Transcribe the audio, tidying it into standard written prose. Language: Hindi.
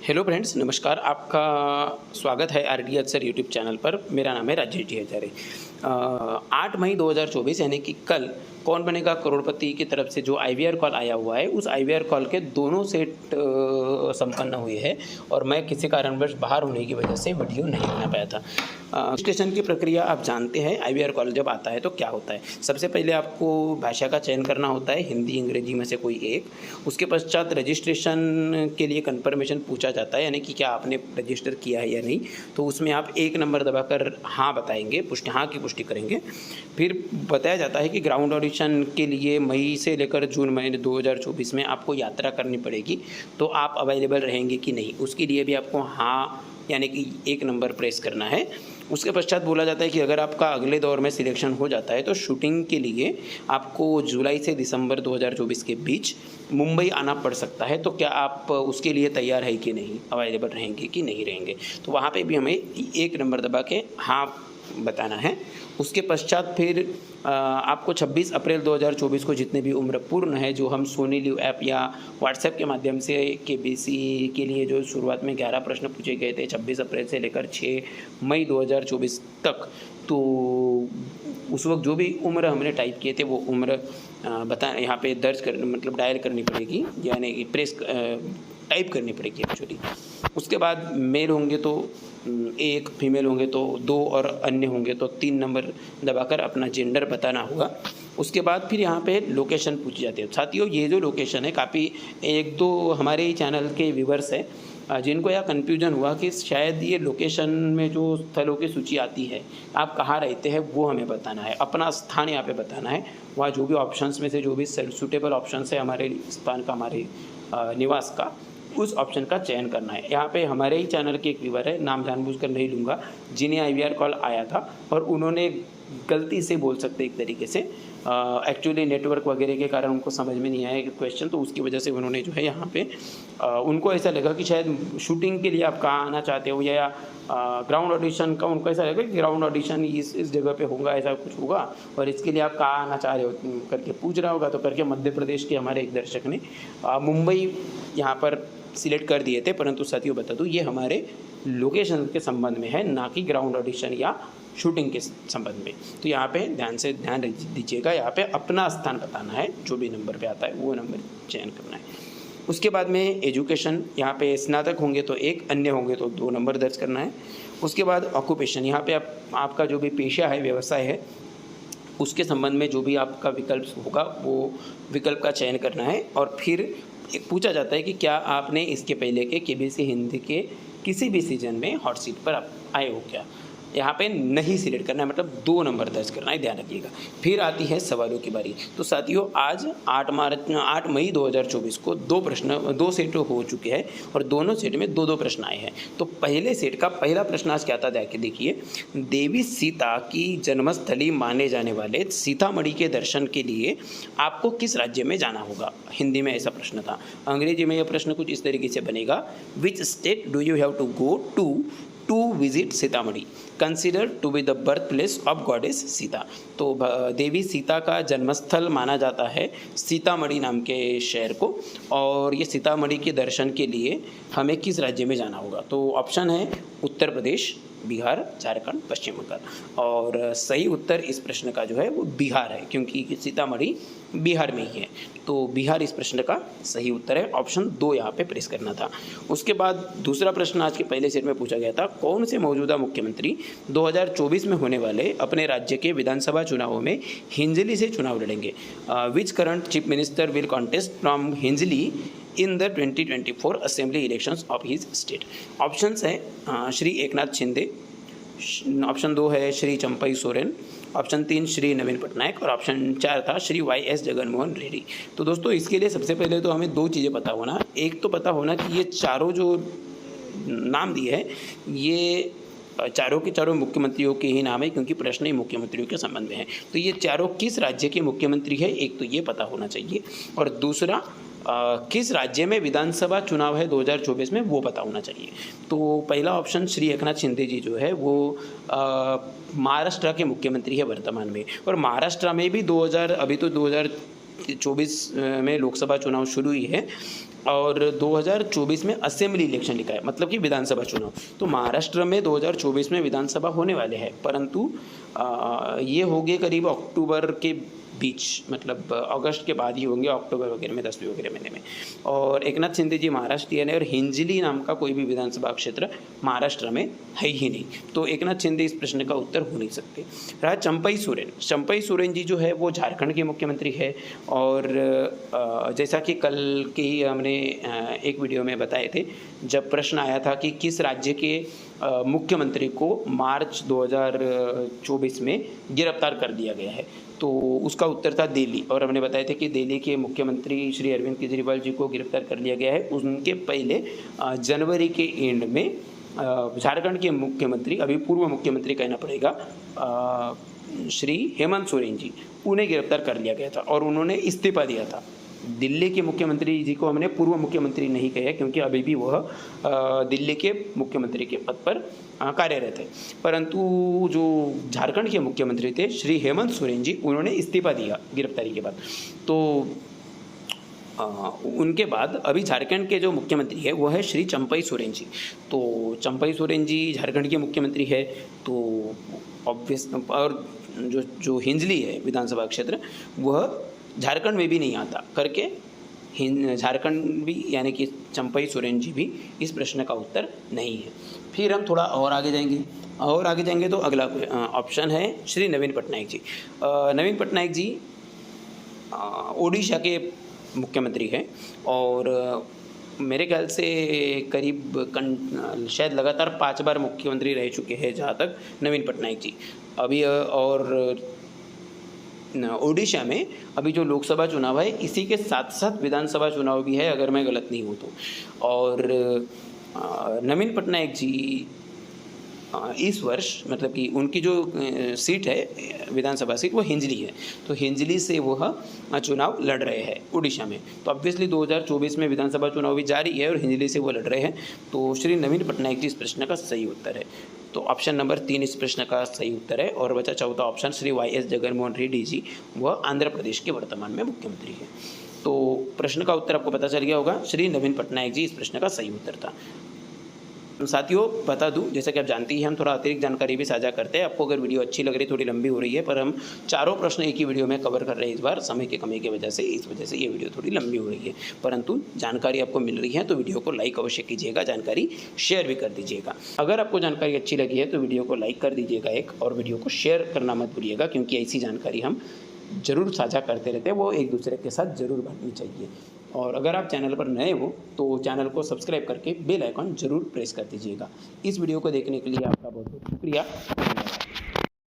हेलो फ्रेंड्स, नमस्कार। आपका स्वागत है आरडी सर यूट्यूब चैनल पर। मेरा नाम है राजेश जी हजारे। 8 मई 2024 यानी कि कल कौन बनेगा करोड़पति की तरफ से जो आईवीआर कॉल आया हुआ है, उस आईवीआर कॉल के दोनों सेट संपन्न हुए हैं और मैं किसी कारणवश बाहर होने की वजह से वीडियो नहीं बना पाया था। रजिस्ट्रेशन की प्रक्रिया आप जानते हैं। आईवीआर कॉल जब आता है तो क्या होता है, सबसे पहले आपको भाषा का चयन करना होता है, हिंदी अंग्रेजी में से कोई एक। उसके पश्चात रजिस्ट्रेशन के लिए कन्फर्मेशन पूछा जाता है, यानी कि क्या आपने रजिस्टर किया है या नहीं। तो उसमें आप 1 नंबर दबाकर हाँ बताएंगे, हाँ की पुष्टि करेंगे। फिर बताया जाता है कि ग्राउंड ऑडिशन के लिए मई से लेकर जून महीने 2024 में आपको यात्रा करनी पड़ेगी, तो आप अवेलेबल रहेंगे कि नहीं, उसके लिए भी आपको हाँ यानी कि 1 नंबर प्रेस करना है। उसके पश्चात बोला जाता है कि अगर आपका अगले दौर में सिलेक्शन हो जाता है तो शूटिंग के लिए आपको जुलाई से दिसंबर 2024 के बीच मुंबई आना पड़ सकता है। तो क्या आप उसके लिए तैयार है कि नहीं, अवेलेबल रहेंगे कि नहीं रहेंगे। तो वहाँ पे भी हमें 1 नंबर दबा के हाँ बताना है। उसके पश्चात फिर आपको 26 अप्रैल 2024 को जितने भी उम्र पूर्ण है, जो हम सोनी लिव ऐप या व्हाट्सएप के माध्यम से केबीसी के लिए जो शुरुआत में 11 प्रश्न पूछे गए थे 26 अप्रैल से लेकर 6 मई 2024 तक, तो उस वक्त जो भी उम्र हमने टाइप किए थे वो उम्र यहाँ पे दर्ज कर मतलब डायल करनी पड़ेगी, यानी कि प्रेस टाइप करनी पड़ेगी एक्चुअली। उसके बाद मेल होंगे तो 1, फीमेल होंगे तो 2 और अन्य होंगे तो 3 नंबर दबाकर अपना जेंडर बताना होगा। उसके बाद फिर यहाँ पे लोकेशन पूछी जाती है। साथियों, ये जो लोकेशन है, काफ़ी 1-2 हमारे ही चैनल के व्यूवर्स हैं जिनको यह कन्फ्यूजन हुआ कि शायद ये लोकेशन में जो स्थलों की सूची आती है, आप कहाँ रहते हैं वो हमें बताना है, अपना स्थान यहाँ पे बताना है। वहाँ जो भी ऑप्शंस में से जो भी सूटेबल ऑप्शंस है हमारे स्थान का, हमारे निवास का, उस ऑप्शन का चयन करना है। यहाँ पे हमारे ही चैनल के एक व्यूवर है, नाम जानबूझकर नहीं लूँगा, जिन्हें आईवीआर कॉल आया था और उन्होंने गलती से बोल सकते एक तरीके से एक्चुअली नेटवर्क वगैरह के कारण उनको समझ में नहीं आया क्वेश्चन, तो उसकी वजह से उन्होंने जो है यहाँ पे उनको ऐसा लगा कि शायद शूटिंग के लिए आप कहाँ आना चाहते हो, या ग्राउंड ऑडिशन का उनको ऐसा लगा कि ग्राउंड ऑडिशन इस जगह पे होगा, ऐसा कुछ होगा और इसके लिए आप कहाँ आना चाह रहे हो करके पूछ रहा होगा। तो करके मध्य प्रदेश के हमारे एक दर्शक ने मुंबई यहाँ पर सिलेक्ट कर दिए थे, परंतु साथियों बता दूँ ये हमारे लोकेशन के संबंध में है, ना कि ग्राउंड ऑडिशन या शूटिंग के संबंध में। तो यहाँ पे ध्यान दीजिएगा, यहाँ पे अपना स्थान बताना है, जो भी नंबर पे आता है वो नंबर चयन करना है। उसके बाद में एजुकेशन, यहाँ पे स्नातक होंगे तो 1, अन्य होंगे तो 2 नंबर दर्ज करना है। उसके बाद ऑक्यूपेशन, यहाँ पे आपका जो भी पेशा है, व्यवसाय है, उसके संबंध में जो भी आपका विकल्प होगा वो विकल्प का चयन करना है। और फिर एक पूछा जाता है कि क्या आपने इसके पहले के केबीसी हिंदी के किसी भी सीजन में हॉट सीट पर आप आए हो क्या। यहाँ पे नहीं सिलेक्ट करना है, मतलब 2 नंबर दर्ज करना है, ध्यान रखिएगा। फिर आती है सवालों की बारी। तो साथियों, आज 8 मई 2024 को 2 सेट हो चुके हैं और दोनों सेट में 2-2 प्रश्न आए हैं। तो पहले सेट का पहला प्रश्न आज क्या था, देखिए। देवी सीता की जन्मस्थली माने जाने वाले सीतामढ़ी के दर्शन के लिए आपको किस राज्य में जाना होगा। हिंदी में ऐसा प्रश्न था। अंग्रेजी में यह प्रश्न कुछ इस तरीके से बनेगा, which state do you have to go to visit Sitamarhi, consider to be the birth place of goddess Sita. तो देवी सीता का जन्मस्थल माना जाता है सीतामढ़ी नाम के शहर को, और ये सीतामढ़ी के दर्शन के लिए हमें किस राज्य में जाना होगा। तो ऑप्शन है उत्तर प्रदेश, बिहार, झारखंड, पश्चिम बंगाल। और सही उत्तर इस प्रश्न का जो है वो बिहार है, क्योंकि सीतामढ़ी बिहार में ही है। तो बिहार इस प्रश्न का सही उत्तर है। ऑप्शन 2 यहाँ पे प्रेस करना था। उसके बाद दूसरा प्रश्न आज के पहले सेट में पूछा गया था, कौन से मौजूदा मुख्यमंत्री 2024 में होने वाले अपने राज्य के विधानसभा चुनावों में हिंजली से चुनाव लड़ेंगे। Which current chief minister will contest from Hinjili in the 2024 assembly elections of his state. Options है श्री एकनाथ शिंदे, ऑप्शन 2 है श्री चंपई सोरेन, ऑप्शन 3 श्री नवीन पटनायक और ऑप्शन 4 था श्री YS जगनमोहन रेड्डी। तो दोस्तों, इसके लिए सबसे पहले तो हमें 2 चीज़ें पता होना। एक तो पता होना कि ये चारों जो नाम दिए हैं, ये चारों के चारों मुख्यमंत्रियों के ही नाम है, क्योंकि प्रश्न ही मुख्यमंत्रियों के संबंध में है। तो ये चारों किस राज्य के मुख्यमंत्री है, एक तो ये पता होना चाहिए, और दूसरा किस राज्य में विधानसभा चुनाव है 2024 में, वो पता होना चाहिए। तो पहला ऑप्शन श्री एकनाथ शिंदे जी जो है वो महाराष्ट्र के मुख्यमंत्री है वर्तमान में, और महाराष्ट्र में भी 2024 में लोकसभा चुनाव शुरू ही है और 2024 में असेंबली इलेक्शन लिखा है, मतलब कि विधानसभा चुनाव। तो महाराष्ट्र में 2024 में विधानसभा होने वाले हैं, परंतु ये होंगे करीब अक्टूबर के बीच, मतलब अगस्त के बाद ही होंगे, अक्टूबर वगैरह में, 10वीं वगैरह महीने में। और एकनाथ शिंदे जी महाराष्ट्रीयन है और हिंजली नाम का कोई भी विधानसभा क्षेत्र महाराष्ट्र में है ही नहीं, तो एकनाथ शिंदे इस प्रश्न का उत्तर हो नहीं सकते। रहा चंपई सोरेन। चंपई सोरेन जी जो है वो झारखंड के मुख्यमंत्री है, और जैसा कि कल के ही हमने एक वीडियो में बताए थे, जब प्रश्न आया था कि किस राज्य के मुख्यमंत्री को मार्च 2024 में गिरफ्तार कर दिया गया है, तो उसका उत्तर था दिल्ली। और हमने बताया था कि दिल्ली के मुख्यमंत्री श्री अरविंद केजरीवाल जी को गिरफ्तार कर लिया गया है। उनके पहले जनवरी के एंड में झारखंड के मुख्यमंत्री, अभी पूर्व मुख्यमंत्री कहना पड़ेगा, श्री हेमंत सोरेन जी, उन्हें गिरफ्तार कर लिया गया था और उन्होंने इस्तीफा दिया था। दिल्ली के मुख्यमंत्री जी को हमने पूर्व मुख्यमंत्री नहीं कहा, क्योंकि अभी भी वह दिल्ली के मुख्यमंत्री के पद पर कार्यरत है, परंतु जो झारखंड के मुख्यमंत्री थे श्री हेमंत सोरेन जी, उन्होंने इस्तीफा दिया गिरफ्तारी के बाद। तो उनके बाद अभी झारखंड के जो मुख्यमंत्री है वो है श्री चंपई सोरेन जी। तो चंपई सोरेन जी झारखंड के मुख्यमंत्री है, तो ऑब्वियस, और जो हिंजली है विधानसभा क्षेत्र, वह झारखंड में भी नहीं आता करके झारखंड भी, यानी कि चंपई सोरेन जी भी इस प्रश्न का उत्तर नहीं है। फिर हम थोड़ा और आगे जाएंगे तो अगला ऑप्शन है श्री नवीन पटनायक जी। नवीन पटनायक जी ओडिशा के मुख्यमंत्री हैं, और मेरे ख्याल से करीब शायद लगातार 5 बार मुख्यमंत्री रह चुके हैं जहाँ तक नवीन पटनायक जी अभी। और ओडिशा में अभी जो लोकसभा चुनाव है, इसी के साथ साथ विधानसभा चुनाव भी है, अगर मैं गलत नहीं हूँ तो। और नवीन पटनायक जी इस वर्ष, मतलब कि उनकी जो सीट है विधानसभा सीट, वो हिंजली है, तो हिंजली से वह चुनाव लड़ रहे हैं उड़ीसा में। तो ऑब्वियसली 2024 में विधानसभा चुनाव भी जारी है और हिंजली से वो लड़ रहे हैं, तो श्री नवीन पटनायक जी इस प्रश्न का सही उत्तर है। तो ऑप्शन नंबर 3 इस प्रश्न का सही उत्तर है। और बचा चौथा ऑप्शन श्री वाई.एस. जगनमोहन रेड्डी जी, वह आंध्र प्रदेश के वर्तमान में मुख्यमंत्री है। तो प्रश्न का उत्तर आपको पता चल गया होगा, श्री नवीन पटनायक जी इस प्रश्न का सही उत्तर था। साथियों बता दूं, जैसा कि आप जानते ही हम थोड़ा अतिरिक्त जानकारी भी साझा करते हैं। आपको अगर वीडियो अच्छी लग रही है, थोड़ी लंबी हो रही है, पर हम चारों प्रश्न एक ही वीडियो में कवर कर रहे हैं इस बार, समय की कमी की वजह से, इस वजह से ये वीडियो थोड़ी लंबी हो रही है, परंतु जानकारी आपको मिल रही है, तो वीडियो को लाइक अवश्य कीजिएगा, जानकारी शेयर भी कर दीजिएगा। अगर आपको जानकारी अच्छी लगी है तो वीडियो को लाइक कर दीजिएगा एक, और वीडियो को शेयर करना मत भूलिएगा, क्योंकि ऐसी जानकारी हम जरूर साझा करते रहते हैं, वो एक दूसरे के साथ जरूर बांटनी चाहिए। और अगर आप चैनल पर नए हो तो चैनल को सब्सक्राइब करके बेल आइकॉन जरूर प्रेस कर दीजिएगा। इस वीडियो को देखने के लिए आपका बहुत बहुत शुक्रिया।